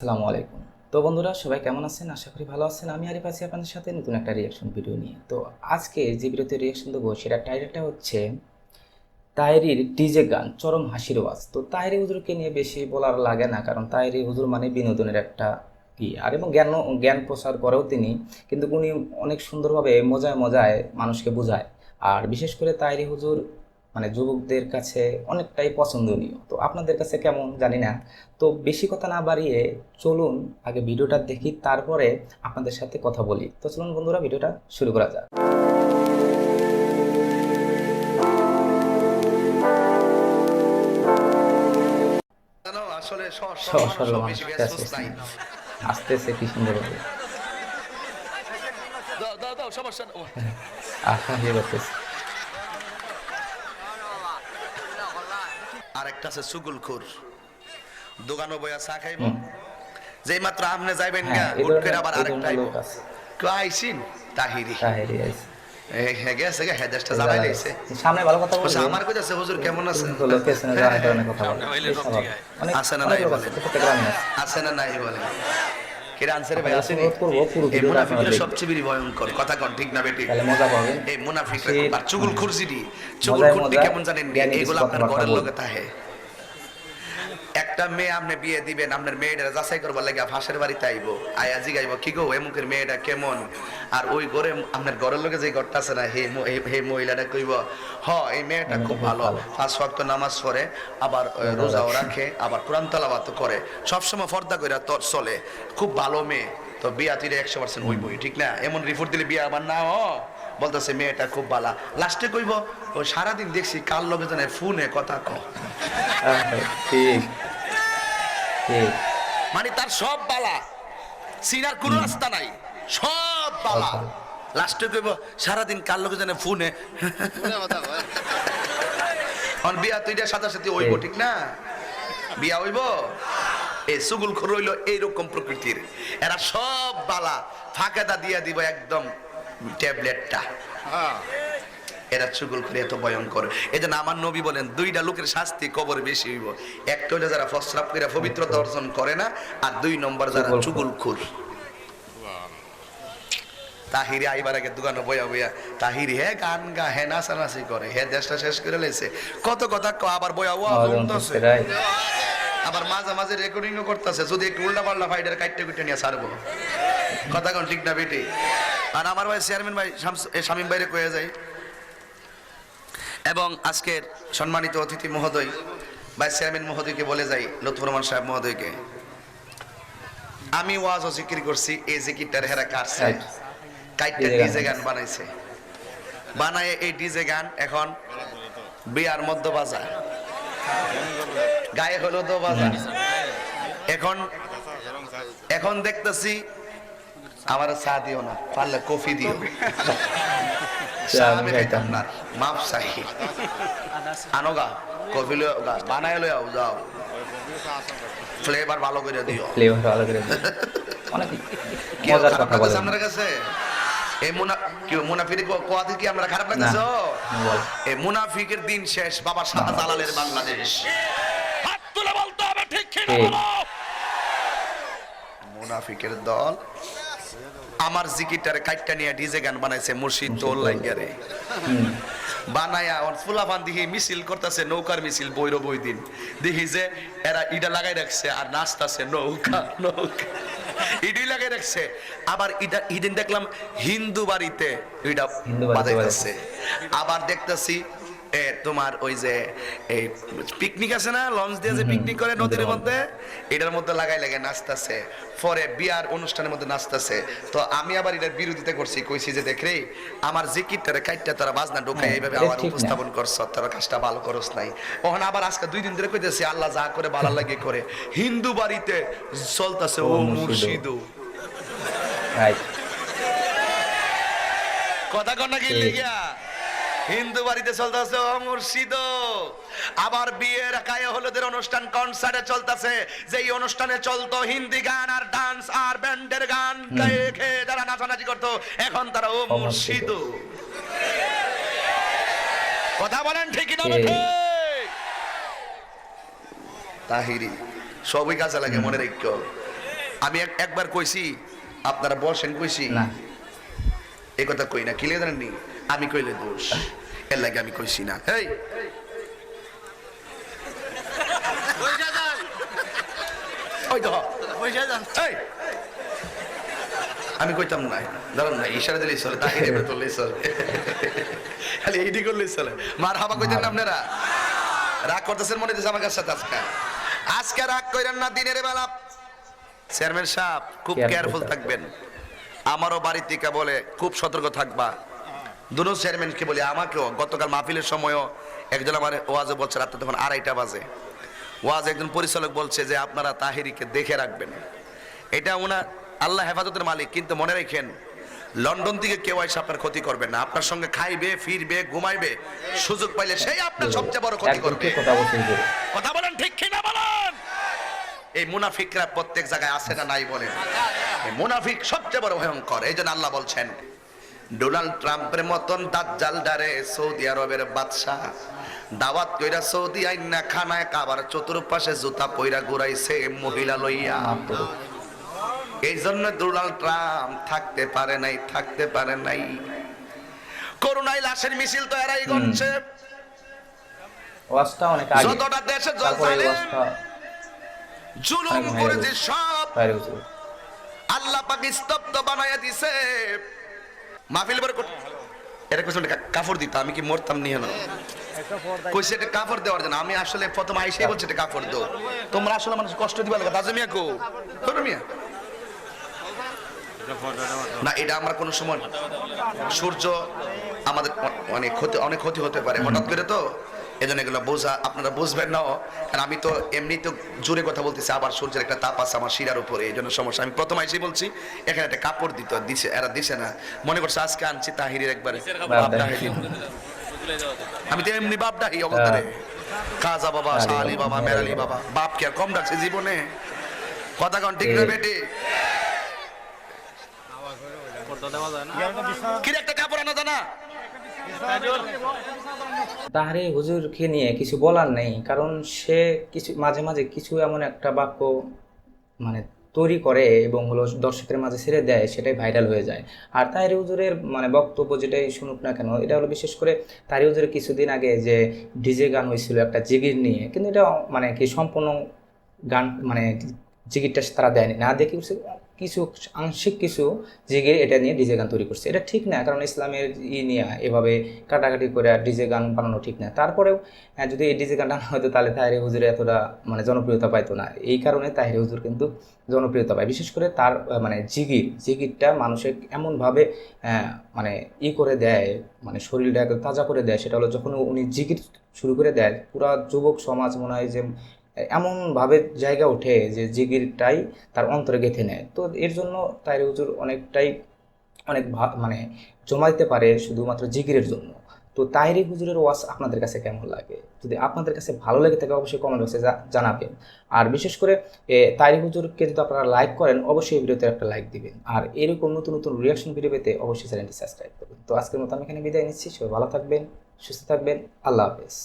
আসসালামু আলাইকুম। তো বন্ধুরা সবাই কেমন আছেন? আশা করি ভালো আছেন। আমি আরিফ আছি আপনাদের সাথে নতুন একটা রিঅ্যাকশন ভিডিও নিয়ে। তো আজকে যে ভিডিওতে রিঅ্যাকশন দেবো সেটার টাইটেলটা হচ্ছে তাহেরির ডিজে গান চরম হাসির ওয়াজ। তো তাহেরি হুজুরকে নিয়ে বেশি বলার লাগে না, কারণ তাহেরি হুজুর মানে বিনোদনের একটা আর এবং জ্ঞান প্রচার করেও তিনি, কিন্তু উনি অনেক সুন্দরভাবে মজায় মজায় মানুষকে বোঝায়। আর বিশেষ করে তাহেরি হুজুর মানে যুবকদের কাছে অনেকটাই পছন্দনীয়। তো আপনাদের কাছে কেমন জানি না। তো বেশি কথা না বাড়িয়ে চলুন আগে ভিডিওটা দেখি, তারপরে আপনাদের সাথে কথা বলি। তো চলুন বন্ধুরা ভিডিওটা শুরু করা যাক। আসলে সরল মানুষের কাছে আসতেছে কি সুন্দরভাবে আশা হয়ে করতেছে। আরেকটা আছে সুগুলখুর দোকানো বইয়া চা খাইব, হুম, যেই মাত্র আমনে যাইবেন হ্যাঁ গা এই হুট করে ধরনের আবার এই আরেকটা ধরনের আইব। লোক আছে। কেউ আইসিন তাহিরি তাহেরি আইছে হে গেছে গে হেদেশটা এই জ্বালাই জ্বালা লাইছে। গেছে। সামনে ভালো কথা বলছে বলবেন, আমার কইতাছে হুজুর কেমন আছেন, হলো পেছনে যাওয়ার কারণে কথা বলে এই স্বাভাবিক। অনেক আছে না অনেক নাই লোক আছে, বলেন, প্রত্যেকটা গ্রামে আছে। আছে না নাই বলেন। কিরা আনসারে ভাই আপনাদের কাছে আসেনি? অনুরোধ করবো পুরো এই ভিডিওটা আপনারা মুনাফিকরা দেখবেন, সবচেয়ে বেশি ভয়ঙ্কর, কথা কন ঠিক না বেটি? তাহলে মজা পাবেন। এই মুনাফিকরা সে খুব, আর চুগুল মানে খুরজিডি চুগুল মজায় খুরটি মজায় কেমন জানেন নি? জ্ঞানী কিছু এগুলো আপনার কথাবার্তা ঘরের বলবে। লোকে তাহে। একটা মেয়ে আপনি বিয়ে দিবেন, আপনার মেয়েটা যাচাই করবার লাগে ফাঁসের বাড়িতে আইবো, আয়া জিগাইবো কি গো এমুকের মেয়েটা কেমন, আর ওই ঘরে আপনার ঘরের লোকে যে ঘরটা আছে না হে মহিলাটা কইব হ এই মেয়েটা এমনিটা খুব ভালো, 5 ওয়াক্ত নামাজ পড়ে, আবার রোজাও রাখে, আবার কোরআন তেলাওয়াত করে, সবসময় পর্দা কইরা চলে, খুব ভালো মেয়ে। তো বিয়া তুই 100% হইবই, ঠিক না? এমন রিপোর্ট দিলে বিয়া আবার না বলতেছে মেয়েটা খুব ভালো, লাস্টে কইব ও সারাদিন দেখছি কার লগে জানে ফোনে কথা ক। ঠিক ঠিক। মানে তার সব বালা, সিনার কোনো রাস্তা নাই, সব সব বালা। ভালো। লাস্টে কইব সারাদিন কার লোকে জানে ফোনে অন বিয়া তুইটার সাথে সাথে হইব, ঠিক না? বিয়া হইব। এই সুগুল খোর হইল এইরকম প্রকৃতির, এরা সব বালা ফাঁকাদা দিয়া দিব একদম ট্যাবলেটটা। এরা চুগুল করে এত ভয়ঙ্কর। এই জন্য আমার নবী বলেন দুইটা লোকের শাস্তি কবরে বেশি হইব, একটা হলো যারা ফসরাপ করে পবিত্রতা অর্জন করে না, আর 2 নম্বর যারা চুগুল খুর। তাহিরি আইবার আগে দোকানে বইয়া বইয়া তাহিরি হে গান গা হে নাচানাচি করে, হে দেশটা শেষ করে লেছে, কত কথা আবার বইয়া ওয়া বলতেছে, আবার মাঝে মাঝে রেকর্ডিংও করতেছে, যদি একটু উল্টা পাল্টা ফাইডার কাটতে কুটে নিয়ে ছাড়বো, কথা কোন ঠিক না বেটি? আর আমার ভাই চেয়ারম্যান ভাই শামীম ভাইরে কয়ে যায়, এবং আজকের সম্মানিত অতিথি মহোদয় ভাইস চেয়ারম্যান মহোদয়কে বলে যাই, লুৎফর রহমান সাহেব মহোদয়কে, আমি ওয়াজ ও জিকির করছি, এই জিকিরটার হেরা কাটছে, কাইটটা ডিজে গান বানাইছে, বানায় এই ডিজে গান এখন বিয়ার মধ্যে বাজায়, গায়ে হলো তো বাজায়। এখন এখন দেখতেছি আমার চা দিও না, পারলে কফি দিও, চা আমি খাইতাম না, মাপ চাহি আনোগা কফি লইয়া বানায় লইয়া যাও, ফ্লেভার ভালো করে দিও, ফ্লেভার ভালো করে দিও। অনেক কি মজার খারাপ কথা লাগতেছে বলেন। আপনার কাছে? এই মুনাফিক কোয়াতে কি আমরা খারাপ লাগতেছে? বল। এই মুনাফিকের দিন শেষ, বাবা শাহজালালের বাংলাদেশ। হাত তুলে বলতে হবে ঠিক কি না বলো? মুনাফিকের দল আমার জিকিরটারে কাইটটা নিয়ে ডিজে গান বানাইছে, মুর্শিদ দোল লাইগারে বানায়া ওর ফুলাফান দিহি মিছিল করতেছে, নৌকার মিছিল বৈরব ওই দিন দেখি যে এরা ইটা লাগাই রাখছে আর নাচতেছে নৌকা নৌকা, ইডি লাগাই রাখছে। আবার ইটা ইদিন দেখলাম হিন্দু বাড়িতে এটা বাজাইতেছে, আবার দেখতেছি তোমার ওই যে এই পিকনিক আছে না, লঞ্চ দিয়ে যে পিকনিক করে নদীর মধ্যে, এটার মধ্যে লাগাই লাগে নাচতেছে, পরে বিয়ার অনুষ্ঠানের মধ্যে নাচতেছে। তো আমি আবার এটার বিরোধিতা করছি, কইছি যে দেখ রে আমার জিকিরটারে কাইটটা তারা বাজনা ঢোকায় এইভাবে আবার উপস্থাপন করছ, তারা কাজটা ভালো করস নাই। ওখানে আবার আজকে 2 দিন ধরে কইতেছি আল্লাহ যা করে ভালো লাগে করে, হিন্দু বাড়িতে চলতেছে ও মুর্শিদ, কথা কন না কি লিগা হিন্দু বাড়িতে চলতেছে ও মুর্শিদ। আবার বিয়ের গায়ে হলুদের অনুষ্ঠান কনসার্টে চলতেছে, যেই অনুষ্ঠানে চলতো হিন্দি গান আর ডান্স আর ব্যান্ডের গান গায়ে খেয়ে যারা নাচানাচি করতো, এখন তারা ও মুর্শিদ। কথা বলেন ঠিক না ঠিক? তাহিরি সবই কাজে লাগে, মনে রেখো আমি একবার কইছি আপনারা বসেন কইছি না এই কথা কই না, কিলে জানেননি আমি কইলে দোষ, এর লাগে আমি কইছি না। এই ওই তো এই আমি কইতাম না, ধরুন না ইশারা দিলেই চলে, তাকে এবার তুললেই চলে, খালি এইটি করলেই চলে। মার হাবা কইতেন না আপনারা? রাগ করতেছেন মনে হচ্ছে আমার কাছে আজকে রাগ কইরেন না, দিনের বেলা চেয়ারম্যান সাহেব খুব কেয়ারফুল থাকবেন। আমারও বাড়ি থেকে বলে খুব সতর্ক থাকবা, দুনো চেয়ারম্যানকে বলি, আমাকেও গতকাল মাহফিলের সময়ও একজন আমার ওয়াজে বলছে, রাতে তখন 2:30 বাজে, ওয়াজ একজন পরিচালক বলছে যে আপনারা তাহিরিকে দেখে রাখবেন। এটা ওনার আল্লাহ হেফাজতের মালিক, কিন্তু মনে রাখেন লন্ডন থেকে কেউ এসে আপনার ক্ষতি করবে না, আপনার সঙ্গে খাইবে ফিরবে ঘুমাইবে, সুযোগ পাইলে সেই আপনার সবচেয়ে বড় ক্ষতি করবে। কথা বলেন ঠিক কিনা বলেন? এই মুনাফিকরা প্রত্যেক জায়গায় আছে না নাই বলেন? এই মুনাফিক সবচেয়ে বড় ভয়ঙ্কর। এই জন্য আল্লাহ বলছেন ডোনাল্ড ট্রাম্পের মতন দাজ্জাল ডারে সৌদি আরবের বাদশাহ দাওয়াত কইরা সৌদি আইনা খানায় কাবার চতুর্পাশে জুতা পইরা ঘুরাইছে মহিলা লইয়া। এই জন্য ডোনাল্ড ট্রাম্প থাকতে পারে নাই। করোনায় লাশের মিছিল তো এরাই করছে। ওয়াজটা অনেক আগে, যতটা দেশে তারপরে জলসালে ওয়াজটা জুলুম করেছে সব বাইরে হয়েছিল। আল্লাহ পাক স্তব্ধ বানায়া দিছে। মাহফিল বার এটা কইছে কাপড় দিত, আমি কি মরতাম নিয়ে না কইছে এটা কাপড় দেওয়ার জন্য। আমি আসলে প্রথম আইসাই বলছে এটা কাপড় দাও, তোমরা আসলে মানুষ কষ্ট দিবা লাগা দাজে মিয়া কো তোর মিয়া না। এটা আমরা কোন সময় সূর্য আমাদের অনেক ক্ষতি হতে পারে হঠাৎ করে, তো এজন্য এগুলো বোঝা আপনারা বুঝবেন না। কারণ আমি তো এমনি তো জোরে কথা বলতেছি, আবার সূর্যের একটা তাপ আছে আমার শিরার উপরে, এই জন্য সমস্যা। আমি প্রথম আইসেই বলছি এখানে একটা কাপড় দিছে, এরা দিছে না। মনে করছে আজকে আনছি তাহিরের একবারে আমি তো এমনি বাপ ডাকি অবতারে কাজা বাবা, শালি বাবা, মেরালি বাবা, বাপ কি আর কম ডাকছে জীবনে? কথা কন ঠিক না বেটি? কি একটা কাপড় আনা জানা তাহারে হুজুরকে নিয়ে কিছু বলার নেই, কারণ সে কিছু মাঝে মাঝে কিছু এমন একটা বাক্য মানে তৈরি করে এবং হলো দর্শকের মাঝে ছেড়ে দেয়, সেটাই ভাইরাল হয়ে যায়। আর তাহিরি হুজুরের মানে বক্তব্য যেটাই শুনুক না কেন, এটা হলো বিশেষ করে তাহিরি হুজুরের কিছুদিন আগে যে ডিজে গান হয়েছিল একটা জিগির নিয়ে, কিন্তু এটা মানে কি সম্পূর্ণ গান মানে জিগিরটা তারা দেয়নি, না দেখে কিছু আংশিক কিছু জিগির এটা নিয়ে ডিজে গান তৈরি করছে। এটা ঠিক না, কারণ ইসলামের নিয়ে এভাবে কাটাকাটি করে আর ডিজে গান বানানো ঠিক না। তারপরেও যদি এই ডিজে গানটা না হতো তাহলে তাহিরি হুজুর এতটা মানে জনপ্রিয়তা পাইতো না। এই কারণে তাহিরি হুজুর কিন্তু জনপ্রিয়তা পায়, বিশেষ করে তার মানে জিগিরটা মানুষের এমনভাবে মানে করে দেয়, মানে শরীরটা তাজা করে দেয়। সেটা হলো যখন উনি জিগির শুরু করে দেয়, পুরা যুবক সমাজ মনে হয় যে এমনভাবে জায়গা ওঠে যে জিগিরটাই তার অন্তরে গেঁথে নেয়। তো এর জন্য তাহিরি হুজুর অনেক মানে জমা দিতে পারে শুধুমাত্র জিগিরের জন্য। তো তাহিরি হুজুরের ওয়াজ আপনাদের কাছে কেমন লাগে? যদি আপনাদের কাছে ভালো লেগে থাকে অবশ্যই কমেন্ট বক্সে জানাবেন। আর বিশেষ করে তাহিরি হুজুরকে যদি আপনারা লাইক করেন অবশ্যই এই ভিডিওতে একটা লাইক দিবেন। আর এরকম নতুন নতুন রিয়াকশন ভিডিও পেতে অবশ্যই চ্যানেলটি সাবস্ক্রাইব করবেন। তো আজকের মতো আমি এখানে বিদায় নিচ্ছি। সবাই ভালো থাকবেন, সুস্থ থাকবেন। আল্লাহ হাফেজ।